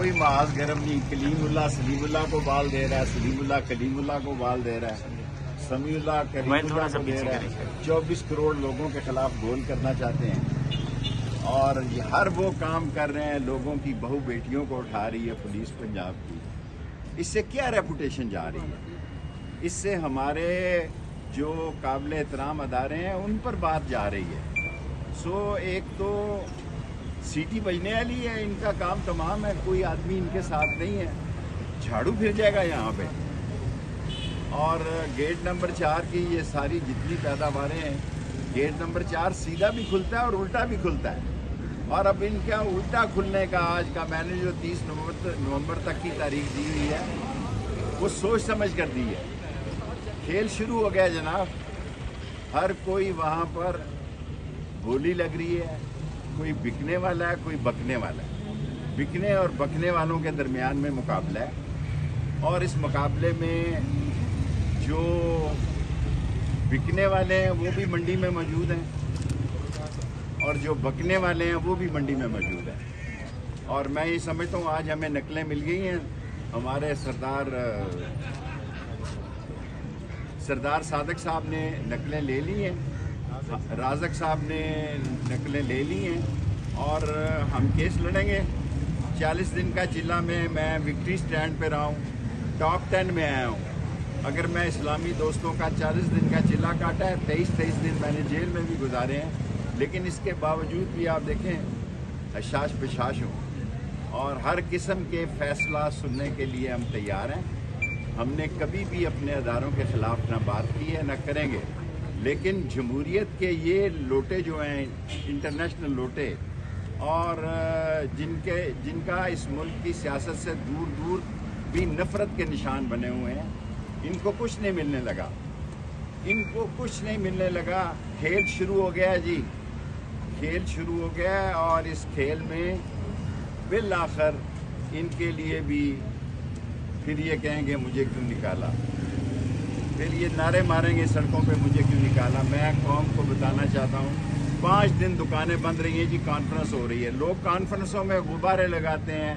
کوئی محاذ گرم نہیں. کلیم اللہ سلیم اللہ کو بال دے رہا ہے, سلیم اللہ کلیم اللہ کو بال دے رہا ہے, سمیع اللہ کریم اللہ کو دے رہا ہے. 24 کروڑ لوگوں کے خلاف گول کرنا چاہتے ہیں اور یہ ہر وہ کام کر رہے ہیں. لوگوں کی بہو بیٹیوں کو اٹھا رہی ہے پولیس پنجاب کی. اس سے کیا ریپوٹیشن جا رہی ہے؟ اس سے ہمارے جو قابل احترام ادارے ہیں ان پر بات جا رہی ہے. ایک تو سیٹی بجنے والی ہے, ان کا کام تمام ہے, کوئی آدمی ان کے ساتھ نہیں ہے, جھاڑو پھر جائے گا یہاں پہ. اور گیٹ نمبر 4 کی یہ ساری جتنی پیداواریں ہیں, گیٹ نمبر 4 سیدھا بھی کھلتا ہے اور الٹا بھی کھلتا ہے. اور اب ان کا الٹا کھلنے کا آج کا میں نے جو 30 نومبر تک کی تاریخ دی ہوئی ہے وہ سوچ سمجھ کر دی ہے. کھیل شروع ہو گیا جناب. ہر کوئی وہاں پر بولی لگ رہی ہے, کوئی بکنے والا ہے کوئی بکنے والا ہے. بکنے اور بکنے والوں کے درمیان میں مقابلہ ہے اور اس مقابلے میں جو بکنے والے ہیں وہ بھی منڈی میں موجود ہیں اور جو بکنے والے ہیں وہ بھی منڈی میں موجود ہیں. اور میں یہ سمجھتا ہوں آج ہمیں نقلیں مل گئی ہیں. ہمارے سردار صادق صاحب نے نقلیں لے لی ہیں, رازق صاحب نے نقلیں لے لی ہیں اور ہم کیس لڑیں گے. 40 دن کا چلہ میں وکٹری سٹینڈ پہ رہا ہوں, ٹاپ 10 میں آیا ہوں. اگر میں اسلامی دوستوں کا 40 دن کا چلہ کاٹا ہے, 23 دن میں نے جیل میں بھی گزارے ہیں, لیکن اس کے باوجود بھی آپ دیکھیں حشاش بشاش ہوں اور ہر قسم کے فیصلہ سننے کے لیے ہم تیار ہیں. ہم نے کبھی بھی اپنے اداروں کے خلاف نہ بات کی ہے نہ کریں گے, لیکن جمہوریت کے یہ لوٹے جو ہیں انٹرنیشنل لوٹے اور جن کا اس ملک کی سیاست سے دور دور بھی نفرت کے نشان بنے ہوئے ہیں, ان کو کچھ نہیں ملنے لگا. ان کو کچھ نہیں ملنے لگا. کھیل شروع ہو گیا جی, کھیل شروع ہو گیا اور اس کھیل میں بالآخر ان کے لیے بھی پھر یہ کہیں گے مجھے کیوں نکالا, پھر یہ نعرے ماریں گے سڑکوں پہ مجھے کیوں نکالا. میں قوم کو بتانا چاہتا ہوں 5 دن دکانیں بند رہی ہیں جی, کانفرنس ہو رہی ہے. لوگ کانفرنسوں میں غبارے لگاتے ہیں,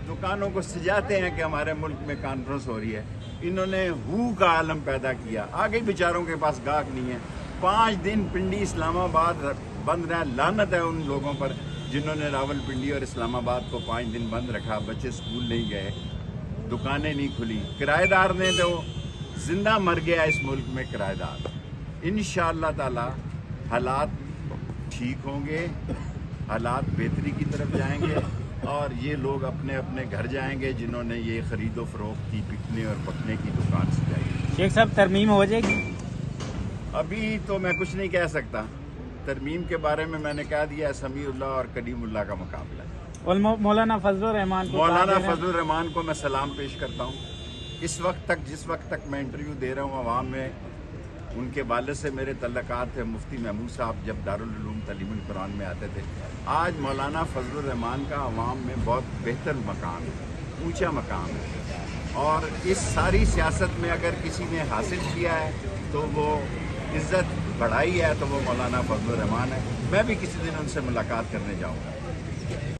دکانوں کو سجاتے ہیں کہ ہمارے ملک میں کانفرنس ہو رہی ہے. انہوں نے ہو کا عالم پیدا کیا. آگے بیچاروں کے پاس گاہک نہیں ہے. 5 دن پنڈی اسلام آباد بند رہا. لعنت ہے ان لوگوں پر جنہوں نے راول پنڈی اور اسلام آباد کو 5 دن بند رکھا. بچے اسکول نہیں گئے, دکانیں نہیں کھلی. کرایہ دار نے تو زندہ مر گیا اس ملک میں کرایہ دار. انشاءاللہ تعالی حالات ٹھیک ہوں گے, حالات بہتری کی طرف جائیں گے اور یہ لوگ اپنے اپنے گھر جائیں گے جنہوں نے یہ خرید و فروخت کی, بکنے اور بکنے کی دکان سجائی. شیخ صاحب ترمیم ہو جائے گی؟ ابھی تو میں کچھ نہیں کہہ سکتا. ترمیم کے بارے میں نے کہہ دیا ہے سمیع اللہ اور کلیم اللہ کا مقابلہ ہے. اور مولانا فضل الرحمان کو میں سلام پیش کرتا ہوں. اس وقت تک جس وقت تک میں انٹرویو دے رہا ہوں عوام میں ان کے والد سے میرے تعلقات تھے. مفتی محمود صاحب جب دارالعلوم تعلیم القرآن میں آتے تھے. آج مولانا فضل الرحمان کا عوام میں بہت بہتر مقام ہے, اونچا مقام ہے. اور اس ساری سیاست میں اگر کسی نے حاصل کیا ہے تو وہ عزت بڑھائی ہے تو وہ مولانا فضل الرحمان ہے. میں بھی کسی دن ان سے ملاقات کرنے جاؤں گا.